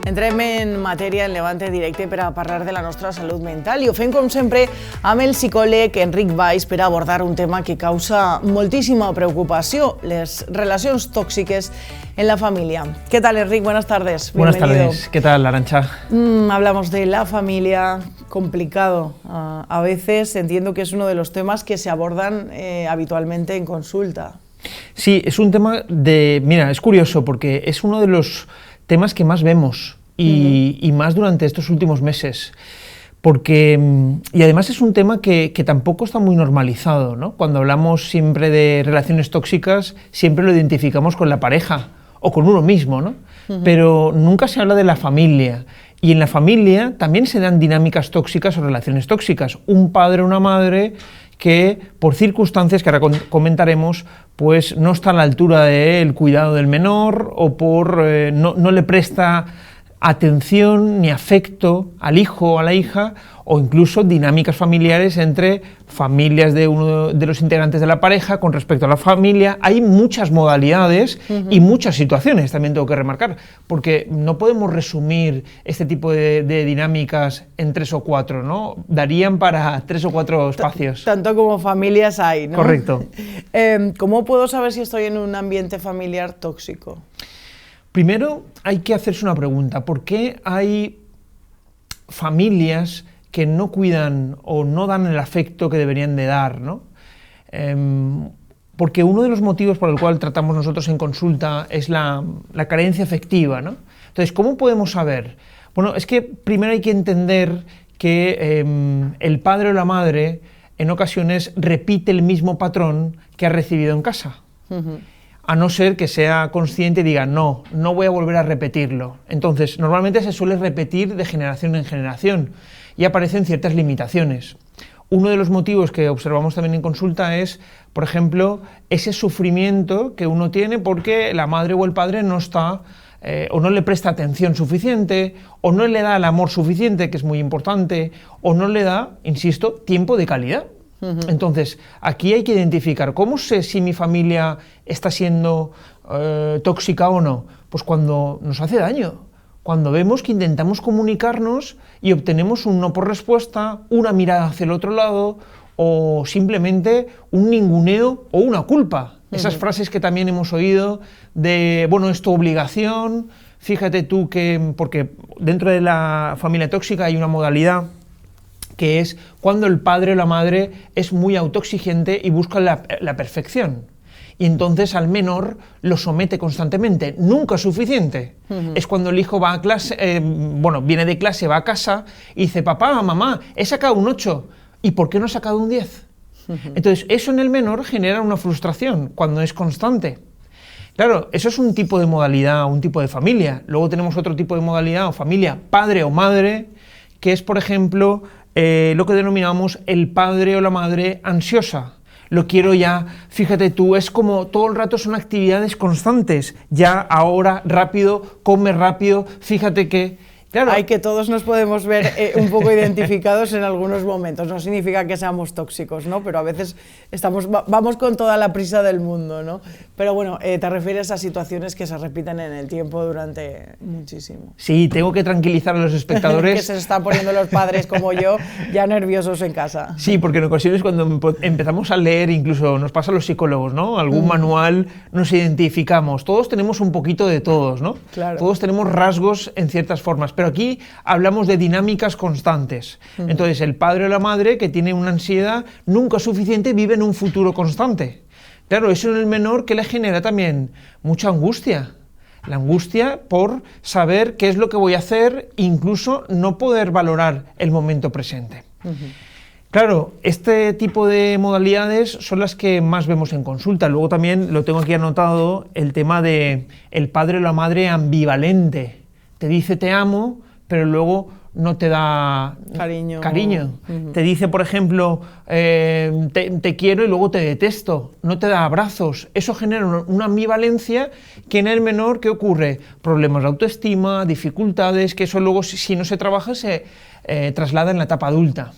Entrem en matèria en Levante Directe per a parlar de la nostra salut mental i ho fem, com sempre, amb el psicòleg Enric Valls per abordar un tema que causa moltíssima preocupació, les relacions tòxiques en la familia. ¿Qué tal, Enric? Buenas tardes. Buenas Bienvenido. tardes. ¿Qué tal, Arantxa? Hablamos de la familia, complicado. A veces entiendo que es uno de los temas que se abordan habitualmente en consulta. Sí, es un tema de... Mira, es curioso porque es uno de los temas que más vemos y más durante estos últimos meses. Porque, y además es un tema que tampoco está muy normalizado, ¿no? Cuando hablamos siempre de relaciones tóxicas, siempre lo identificamos con la pareja o con uno mismo, ¿no? Pero nunca se habla de la familia. Y en la familia también se dan dinámicas tóxicas o relaciones tóxicas. Un padre o una madre que por circunstancias que ahora comentaremos, pues no está a la altura del cuidado del menor o no le presta atención ni afecto al hijo o a la hija, o incluso dinámicas familiares entre familias de uno de los integrantes de la pareja con respecto a la familia. Hay muchas modalidades y muchas situaciones, también tengo que remarcar, porque no podemos resumir este tipo de dinámicas en 3 o 4, ¿no? Darían para 3 o 4 espacios. Tanto como familias hay, ¿no? Correcto. ¿Cómo puedo saber si estoy en un ambiente familiar tóxico? Primero hay que hacerse una pregunta: ¿por qué hay familias que no cuidan o no dan el afecto que deberían de dar, ¿no? Porque uno de los motivos por el cual tratamos nosotros en consulta es la carencia afectiva, ¿no? Entonces, ¿cómo podemos saber? Bueno, es que primero hay que entender que el padre o la madre en ocasiones repite el mismo patrón que ha recibido en casa. A no ser que sea consciente y diga, no voy a volver a repetirlo. Entonces, normalmente se suele repetir de generación en generación y aparecen ciertas limitaciones. Uno de los motivos que observamos también en consulta es, por ejemplo, ese sufrimiento que uno tiene porque la madre o el padre no está o no le presta atención suficiente, o no le da el amor suficiente, que es muy importante, o no le da, insisto, tiempo de calidad. Entonces, aquí hay que identificar, ¿cómo sé si mi familia está siendo tóxica o no? Pues cuando nos hace daño, cuando vemos que intentamos comunicarnos y obtenemos un no por respuesta, una mirada hacia el otro lado, o simplemente un ninguneo o una culpa. Esas frases que también hemos oído de, bueno, es tu obligación, fíjate tú que... Porque dentro de la familia tóxica hay una modalidad que es cuando el padre o la madre es muy autoexigente y busca la perfección. Y entonces al menor lo somete constantemente, nunca es suficiente. Es cuando el hijo va a clase, viene de clase, va a casa y dice, papá, mamá, he sacado un 8, ¿y por qué no he sacado un 10? Entonces eso en el menor genera una frustración cuando es constante. Claro, eso es un tipo de modalidad, un tipo de familia. Luego tenemos otro tipo de modalidad o familia, padre o madre, que es, por ejemplo, lo que denominamos el padre o la madre ansiosa. Lo quiero ya, fíjate tú, es como todo el rato son actividades constantes, ya, ahora, rápido, come rápido, fíjate que... Claro. Hay que todos nos podemos ver un poco identificados en algunos momentos, no significa que seamos tóxicos, ¿no? Pero a veces vamos con toda la prisa del mundo, ¿no? Pero bueno, te refieres a situaciones que se repiten en el tiempo durante muchísimo. Sí, tengo que tranquilizar a los espectadores. Que se están poniendo los padres como yo ya nerviosos en casa. Sí, porque en ocasiones cuando empezamos a leer, incluso nos pasa a los psicólogos, ¿no? Algún manual, nos identificamos, todos tenemos un poquito de todos, ¿no? Claro. Todos tenemos rasgos en ciertas formas. Pero aquí hablamos de dinámicas constantes. Entonces, el padre o la madre que tiene una ansiedad nunca suficiente vive en un futuro constante. Claro, eso en el menor que le genera también mucha angustia. La angustia por saber qué es lo que voy a hacer, incluso no poder valorar el momento presente. Claro, este tipo de modalidades son las que más vemos en consulta. Luego también lo tengo aquí anotado, el tema de el padre o la madre ambivalente. Te dice te amo, pero luego no te da cariño. Te dice, por ejemplo, te quiero y luego te detesto, no te da abrazos. Eso genera una ambivalencia que en el menor, ¿qué ocurre? Problemas de autoestima, dificultades, que eso luego, si no se trabaja, se traslada en la etapa adulta.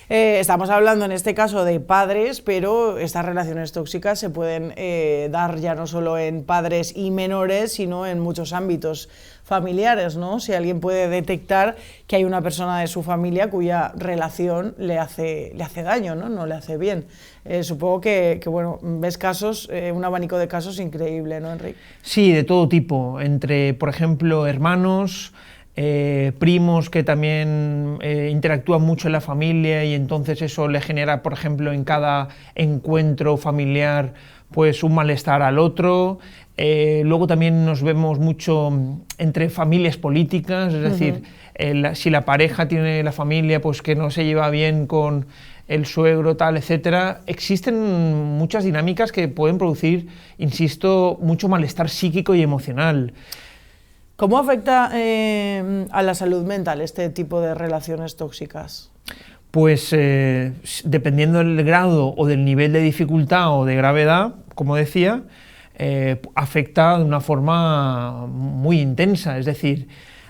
Estamos hablando en este caso de padres, pero estas relaciones tóxicas se pueden dar ya no solo en padres y menores, sino en muchos ámbitos familiares, ¿no? Si alguien puede detectar que hay una persona de su familia cuya relación le hace daño, ¿no? No le hace bien. Supongo que bueno, ves casos, un abanico de casos increíble, ¿no, Enric? Sí, de todo tipo, entre, por ejemplo, hermanos, primos que también interactúan mucho en la familia y entonces eso le genera, por ejemplo, en cada encuentro familiar, pues un malestar al otro. Luego también nos vemos mucho entre familias políticas, es decir, si la pareja tiene la familia pues que no se lleva bien con el suegro, tal, etcétera. Existen muchas dinámicas que pueden producir, insisto, mucho malestar psíquico y emocional. ¿Cómo afecta a la salud mental este tipo de relaciones tóxicas? Pues dependiendo del grado o del nivel de dificultad o de gravedad, como decía, afecta de una forma muy intensa. Es decir,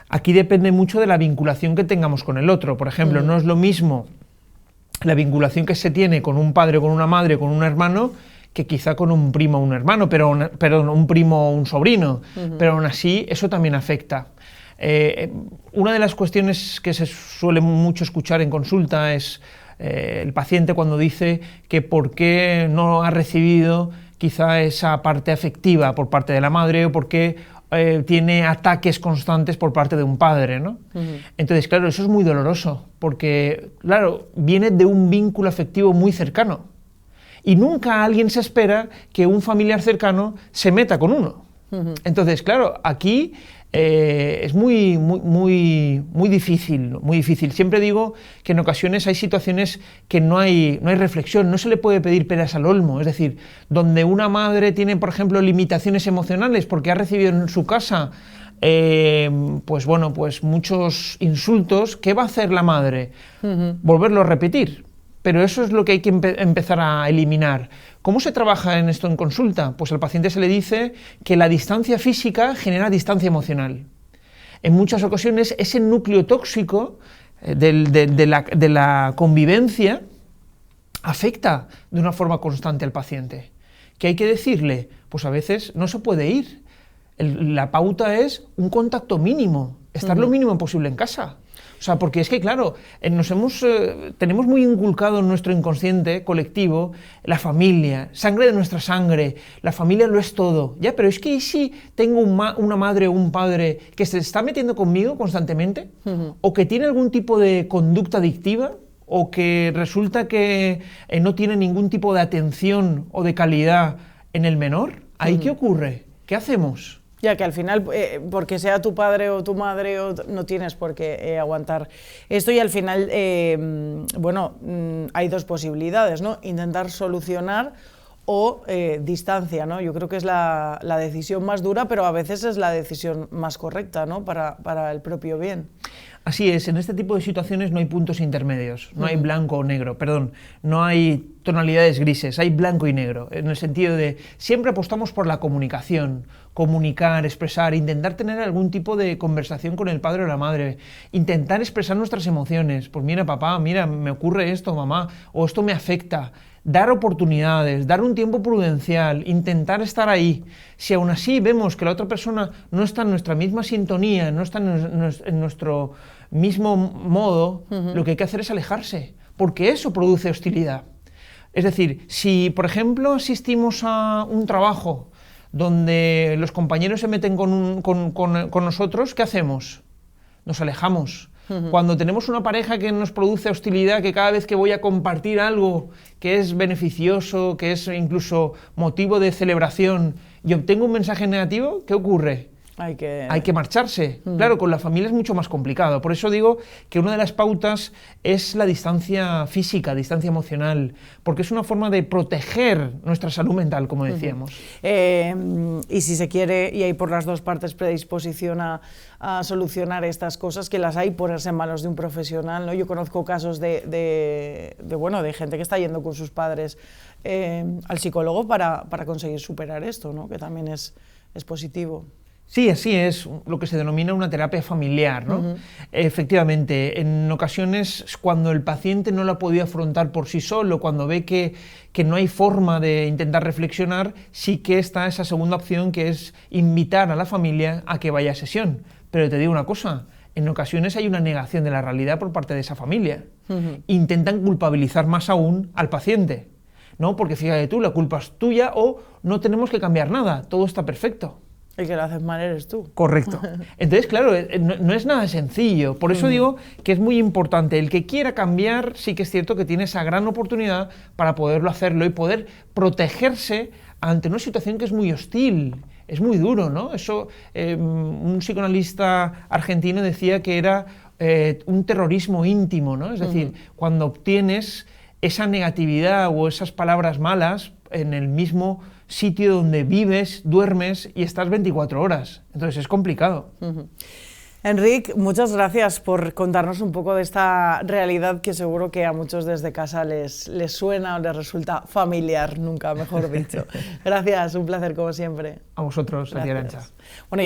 aquí depende mucho de la vinculación que tengamos con el otro. Por ejemplo, no es lo mismo la vinculación que se tiene con un padre, con una madre, con un hermano, que quizá con un primo o un hermano, pero un primo o un sobrino, pero aún así eso también afecta. Una de las cuestiones que se suele mucho escuchar en consulta es el paciente cuando dice que por qué no ha recibido quizá esa parte afectiva por parte de la madre o por qué tiene ataques constantes por parte de un padre, ¿no? Entonces, claro, eso es muy doloroso, porque, claro, viene de un vínculo afectivo muy cercano. Y nunca alguien se espera que un familiar cercano se meta con uno. Entonces, claro, aquí es muy difícil, muy difícil. Siempre digo que en ocasiones hay situaciones que no hay reflexión, no se le puede pedir peras al olmo. Es decir, donde una madre tiene, por ejemplo, limitaciones emocionales porque ha recibido en su casa pues muchos insultos, ¿qué va a hacer la madre? Volverlo a repetir. Pero eso es lo que hay que empezar a eliminar. ¿Cómo se trabaja en esto en consulta? Pues al paciente se le dice que la distancia física genera distancia emocional. En muchas ocasiones ese núcleo tóxico de la convivencia afecta de una forma constante al paciente. ¿Qué hay que decirle? Pues a veces no se puede ir. La pauta es un contacto mínimo, estar lo mínimo posible en casa. O sea, porque es que, claro, tenemos muy inculcado en nuestro inconsciente colectivo la familia, sangre de nuestra sangre, la familia lo es todo. Ya, pero es que ¿y si tengo una madre o un padre que se está metiendo conmigo constantemente? O que tiene algún tipo de conducta adictiva, o que resulta que no tiene ningún tipo de atención o de calidad en el menor. ¿Ahí qué ocurre? ¿Qué hacemos? Ya que al final, porque sea tu padre o tu madre, no tienes por qué aguantar esto y al final, hay dos posibilidades, ¿no? Intentar solucionar o distancia, ¿no? Yo creo que es la decisión más dura, pero a veces es la decisión más correcta, ¿no? Para el propio bien. Así es, en este tipo de situaciones no hay puntos intermedios, no hay blanco o negro, perdón, no hay tonalidades grises, hay blanco y negro, en el sentido de siempre apostamos por la comunicación, comunicar, expresar, intentar tener algún tipo de conversación con el padre o la madre, intentar expresar nuestras emociones, pues mira papá, mira, me ocurre esto, mamá, o esto me afecta. Dar oportunidades, dar un tiempo prudencial, intentar estar ahí. Si aún así vemos que la otra persona no está en nuestra misma sintonía, no está en nuestro mismo modo, lo que hay que hacer es alejarse, porque eso produce hostilidad. Es decir, si por ejemplo asistimos a un trabajo donde los compañeros se meten con nosotros, ¿qué hacemos? Nos alejamos. Cuando tenemos una pareja que nos produce hostilidad, que cada vez que voy a compartir algo que es beneficioso, que es incluso motivo de celebración y obtengo un mensaje negativo, ¿qué ocurre? Hay que marcharse. Claro, con la familia es mucho más complicado. Por eso digo que una de las pautas es la distancia física, distancia emocional, porque es una forma de proteger nuestra salud mental, como decíamos. Y si se quiere, y hay por las dos partes predisposición a solucionar estas cosas, que las hay, ponerse en manos de un profesional, ¿no? Yo conozco casos de gente que está yendo con sus padres al psicólogo para conseguir superar esto, ¿no? Que también es positivo. Sí, así es, lo que se denomina una terapia familiar, ¿no? Efectivamente, en ocasiones cuando el paciente no la ha podido afrontar por sí solo, cuando ve que no hay forma de intentar reflexionar, sí que está esa segunda opción, que es invitar a la familia a que vaya a sesión. Pero te digo una cosa, en ocasiones hay una negación de la realidad por parte de esa familia. Intentan culpabilizar más aún al paciente, ¿no? Porque fíjate tú, la culpa es tuya o no tenemos que cambiar nada, todo está perfecto. El que lo haces mal eres tú. Correcto. Entonces, claro, no es nada sencillo. Por eso digo que es muy importante. El que quiera cambiar, sí que es cierto que tiene esa gran oportunidad para poderlo hacerlo y poder protegerse ante una situación que es muy hostil. Es muy duro, ¿no? Eso, un psicoanalista argentino decía que era un terrorismo íntimo, ¿no? Es decir, cuando obtienes esa negatividad o esas palabras malas en el mismo sitio donde vives, duermes y estás 24 horas. Entonces es complicado. Enric, muchas gracias por contarnos un poco de esta realidad que seguro que a muchos desde casa les suena o les resulta familiar, nunca mejor dicho. Gracias, un placer como siempre. A vosotros, a ti, Arantxa. Bueno,